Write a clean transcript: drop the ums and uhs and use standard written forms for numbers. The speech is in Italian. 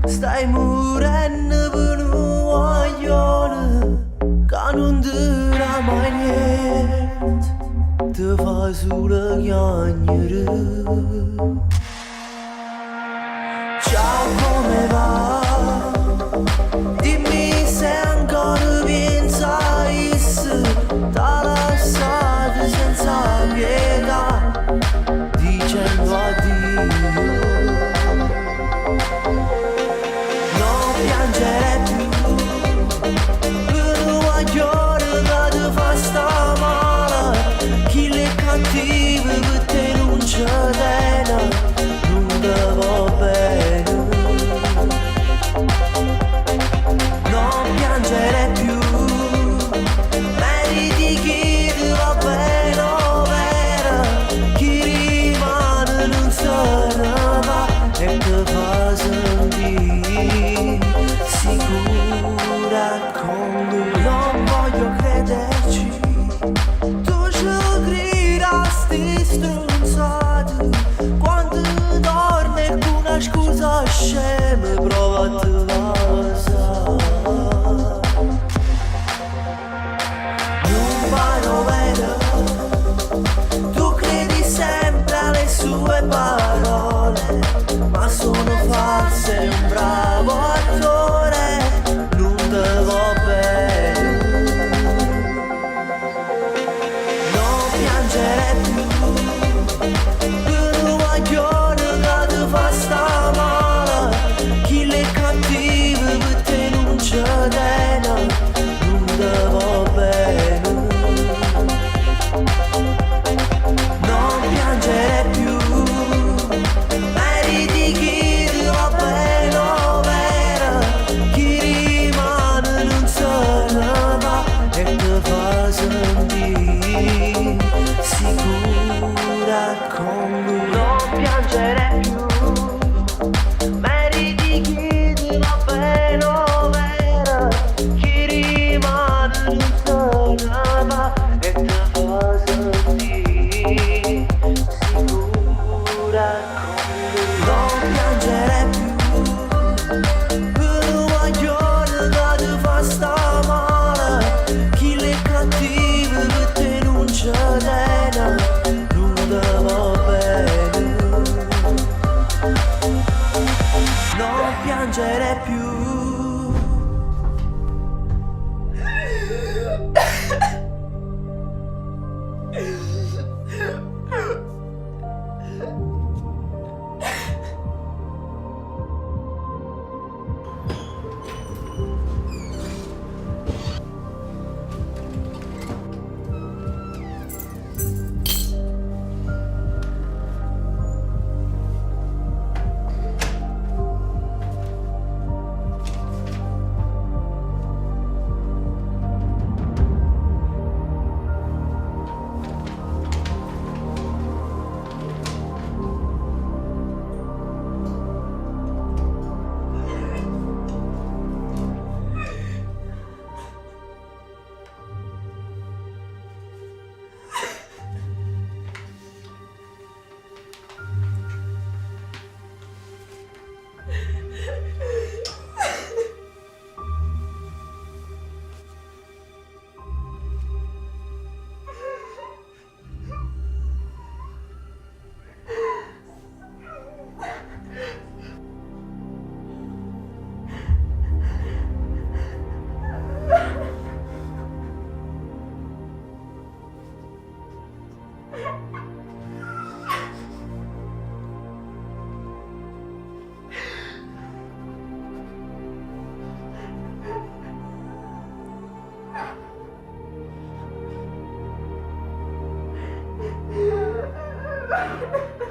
stai morendo per un guaglione che non dura mai niente, ti fa solo chiagnere. Ciao, come va? Dimmi se ancora pensai se t'ha lasciato senza pietà, dicendo addio. Non piangere più per un guaglione che ti fa sta male, chi è cattivo per te non c'è tena, non ti va bene. Non piangere più, meriti chi ti va bene o vera, chi rimane non se ne va e ti fa sentire sicura con lui. Non voglio crederci, tu ci griderasti stronzate quando torni con una scusa scema, prova a te non vanno bene, tu credi sempre alle sue parole, ma sono false, un bravo attore, non te va bene. Non piangere più per un guaglione che ti fa sta male, chi è cattivo per te non c'è tena, non te va bene. Non piangere più, meriti chi ti va bene o vera, chi rimane non se ne va e ti fa sentire sicura con lui. Non piangere più, meriti chi ti va bene o vera, chi rimane non se ne va e ti fa sentire sicura con lui. Non piangere più per un guaglione che ti fa sta male, chi è cattivo per te non c'è tena, non te va bene. Non piangere più. Ha ha ha!